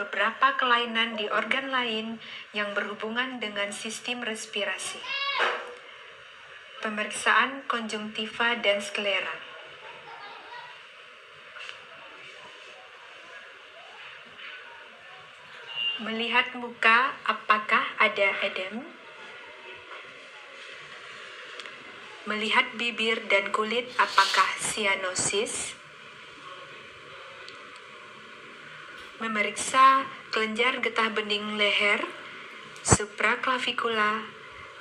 beberapa kelainan di organ lain yang berhubungan dengan sistem respirasi. Pemeriksaan konjungtiva dan sklera. Melihat muka, apakah ada edem? Melihat bibir dan kulit, apakah sianosis? Memeriksa kelenjar getah bening leher, supraklavikula,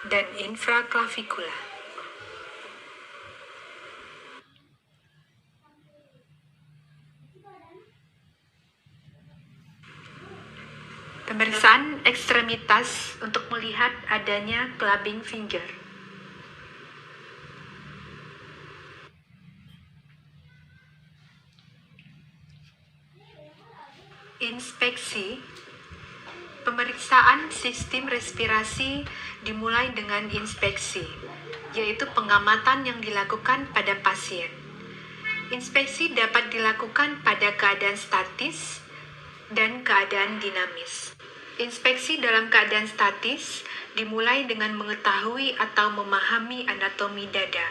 dan infraklavikula. Pemeriksaan ekstremitas untuk melihat adanya clubbing finger. Inspeksi. Pemeriksaan sistem respirasi dimulai dengan inspeksi, yaitu pengamatan yang dilakukan pada pasien. Inspeksi dapat dilakukan pada keadaan statis dan keadaan dinamis. Inspeksi dalam keadaan statis dimulai dengan mengetahui atau memahami anatomi dada.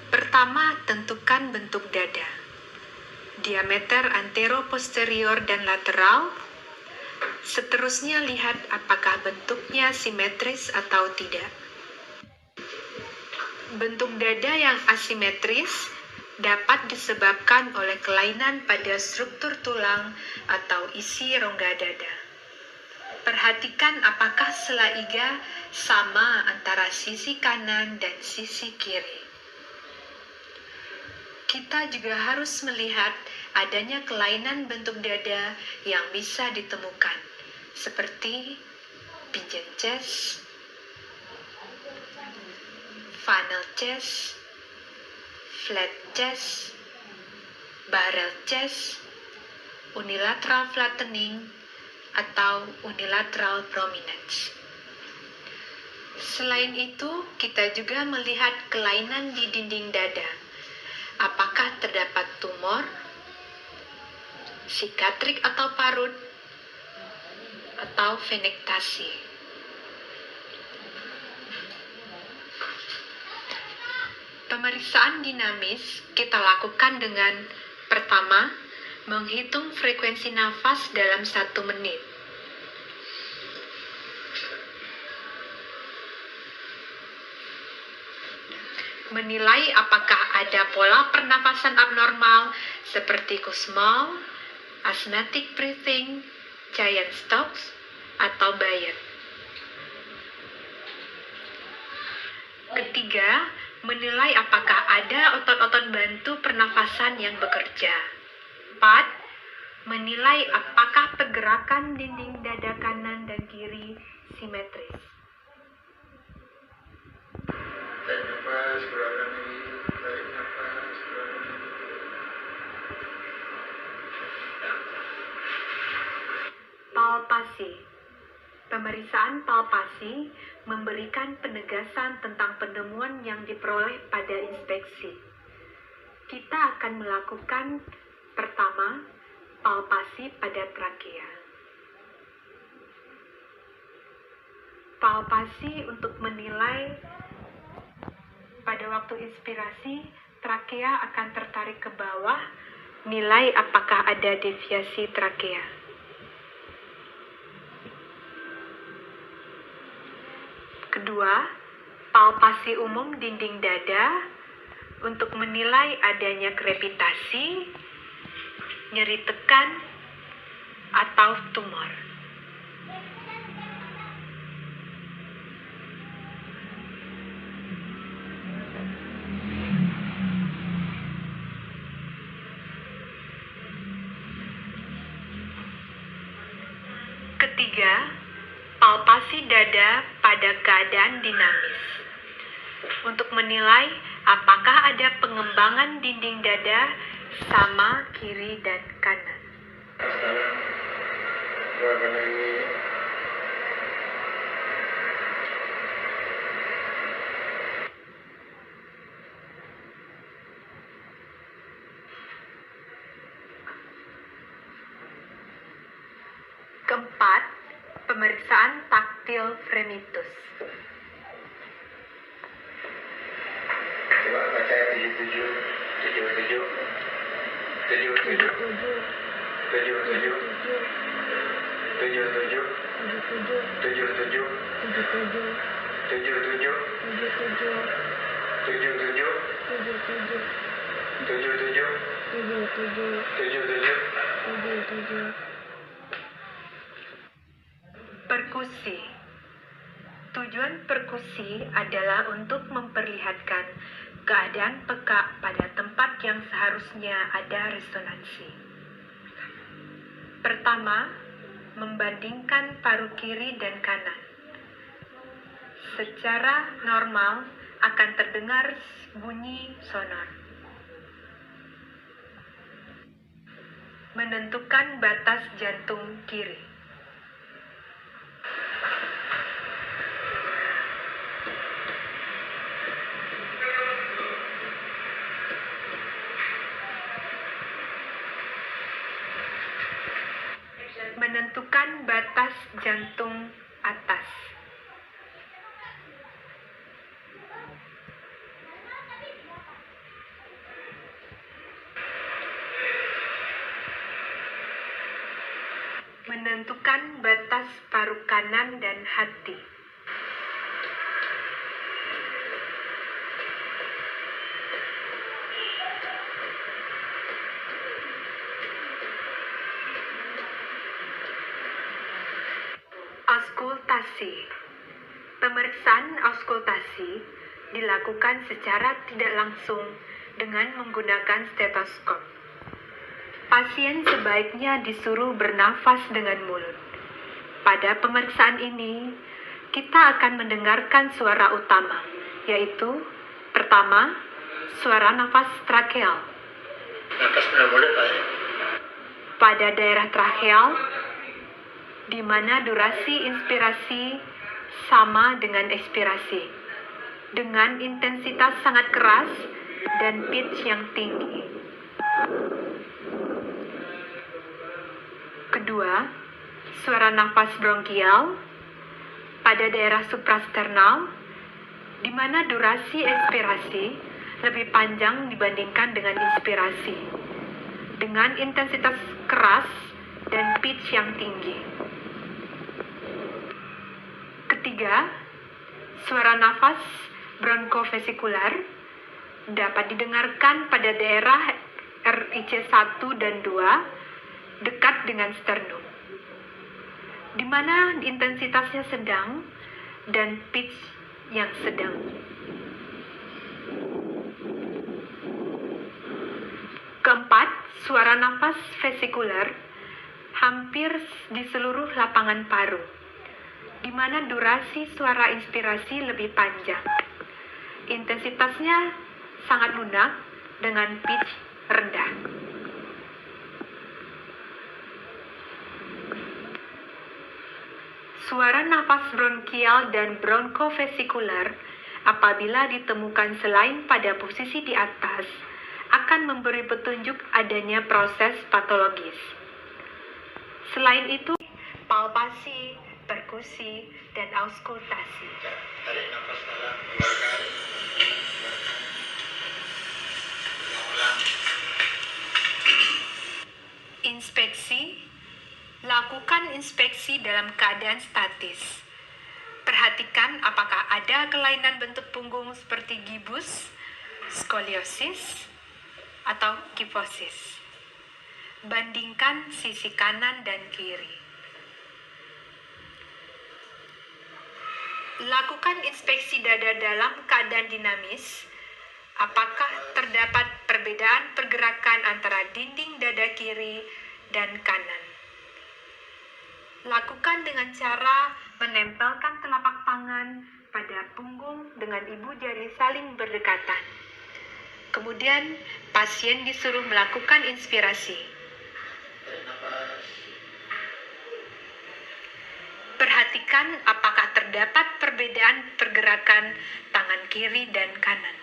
Pertama, tentukan bentuk dada. Diameter antero-posterior dan lateral. Seterusnya lihat apakah bentuknya simetris atau tidak. Bentuk dada yang asimetris dapat disebabkan oleh kelainan pada struktur tulang atau isi rongga dada. Perhatikan apakah sela iga sama antara sisi kanan dan sisi kiri. Kita juga harus melihat adanya kelainan bentuk dada yang bisa ditemukan, seperti pigeon chest, funnel chest, flat chest, barrel chest, unilateral flattening, atau unilateral prominence. Selain itu, kita juga melihat kelainan di dinding dada. Apakah terdapat tumor, sikatrik atau parut, atau venektasi. Pemeriksaan dinamis kita lakukan dengan pertama, menghitung frekuensi nafas dalam 1 menit. Menilai apakah ada pola pernafasan abnormal seperti Kussmaul, asthmatic breathing, giant stocks, atau Bayet. Ketiga, menilai apakah ada otot-otot bantu pernafasan yang bekerja. 4. Menilai apakah pergerakan dinding dada kanan dan kiri simetris. Tarik nafas, keluarkan lagi. Tarik nafas, keluarkan lagi. Palpasi. Pemeriksaan palpasi memberikan penegasan tentang penemuan yang diperoleh pada inspeksi. Kita akan melakukan pertama, palpasi pada trakea. Palpasi untuk menilai pada waktu inspirasi, trakea akan tertarik ke bawah, nilai apakah ada deviasi trakea. Kedua, palpasi umum dinding dada untuk menilai adanya krepitasi, nyeri tekan, atau tumor. Ketiga, palpasi dada pada keadaan dinamis untuk menilai apakah ada pengembangan dinding dada sama kiri dan kanan. Sekarang, keluarkan lagi. Keempat, pemeriksaan taktil fremitus. Coba baca 77, 77, 77, 77, 77, 77, 77, 77, 77. Perkusi. Tujuan perkusi adalah untuk memperlihatkan keadaan peka pada tempat yang seharusnya ada resonansi. Pertama, membandingkan paru kiri dan kanan. Secara normal akan terdengar bunyi sonor. Menentukan batas jantung kiri. Menentukan batas jantung atas. Menentukan batas paru kanan dan hati. Auskultasi. Pemeriksaan auskultasi dilakukan secara tidak langsung dengan menggunakan stetoskop. Pasien sebaiknya disuruh bernafas dengan mulut. Pada pemeriksaan ini, kita akan mendengarkan suara utama, yaitu pertama, suara nafas trakeal. Nafas melalui mulut, Pak. Pada daerah trakeal, di mana durasi inspirasi sama dengan ekspirasi, dengan intensitas sangat keras dan pitch yang tinggi. Kedua, suara nafas bronkial pada daerah suprasternal, di mana durasi ekspirasi lebih panjang dibandingkan dengan inspirasi, dengan intensitas keras dan pitch yang tinggi. Ketiga, suara nafas bronkofesikular dapat didengarkan pada daerah RIC 1 dan 2 dekat dengan sternum, di mana intensitasnya sedang dan pitch yang sedang. Keempat, suara nafas vesikular hampir di seluruh lapangan paru, di mana durasi suara inspirasi lebih panjang. Intensitasnya sangat lunak dengan pitch rendah. Suara nafas bronkial dan bronkofesikular apabila ditemukan selain pada posisi di atas akan memberi petunjuk adanya proses patologis. Selain itu, palpasi, perkusi, dan auskultasi. Tarik nafas dalam, keluarkan. Ulang. Inspeksi. Lakukan inspeksi dalam keadaan statis. Perhatikan apakah ada kelainan bentuk punggung seperti gibus, skoliosis, atau kifosis. Bandingkan sisi kanan dan kiri. Lakukan inspeksi dada dalam keadaan dinamis. Apakah terdapat perbedaan pergerakan antara dinding dada kiri dan kanan? Lakukan dengan cara menempelkan telapak tangan pada punggung dengan ibu jari saling berdekatan. Kemudian, pasien disuruh melakukan inspirasi. Tarik nafas. Perhatikan apakah terdapat perbedaan pergerakan tangan kiri dan kanan.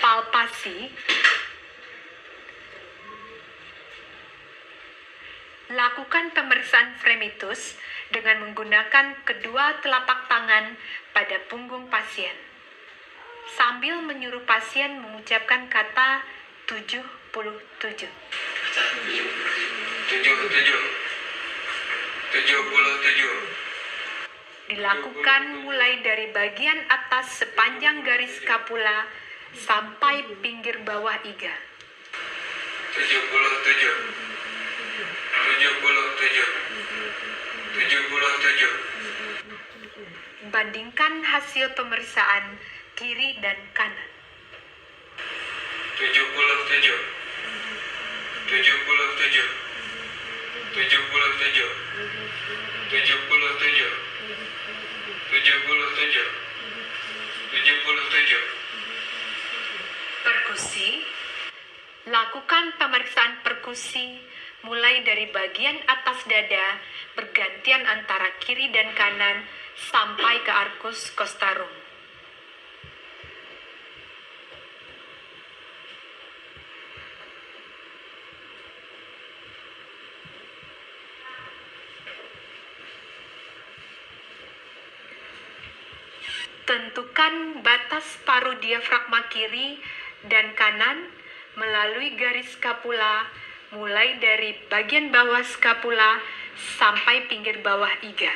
Palpasi. Lakukan pemeriksaan fremitus dengan menggunakan kedua telapak tangan pada punggung pasien, sambil menyuruh pasien mengucapkan kata 77. 77. Dilakukan mulai dari bagian atas sepanjang garis skapula sampai pinggir bawah iga. 77. Bandingkan hasil pemeriksaan kiri dan kanan. 77. Perkusi. Lakukan pemeriksaan perkusi mulai dari bagian atas dada bergantian antara kiri dan kanan sampai ke arkus costarum. Tentukan batas paruh diafragma kiri dan kanan melalui garis skapula mulai dari bagian bawah skapula sampai pinggir bawah iga.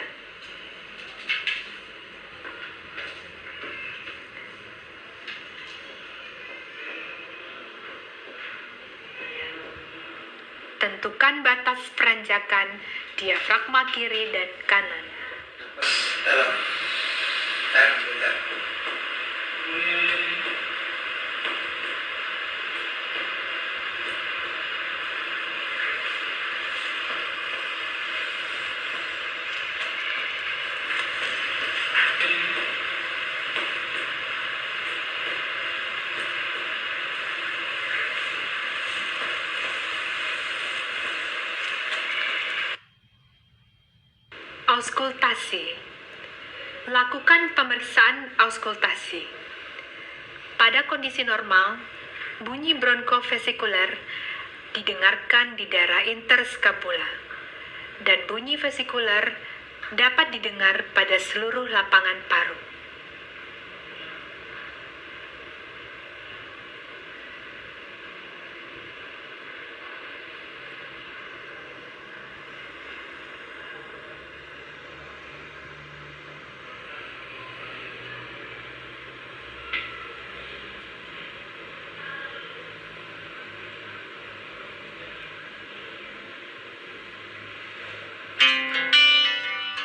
Tentukan batas peranjakan diafragma kiri dan kanan. Dalam. Bentar. Auskultasi. Lakukan pemeriksaan auskultasi. Pada kondisi normal, bunyi bronkofesikuler didengarkan di daerah interskapula, dan bunyi vesikuler dapat didengar pada seluruh lapangan paru.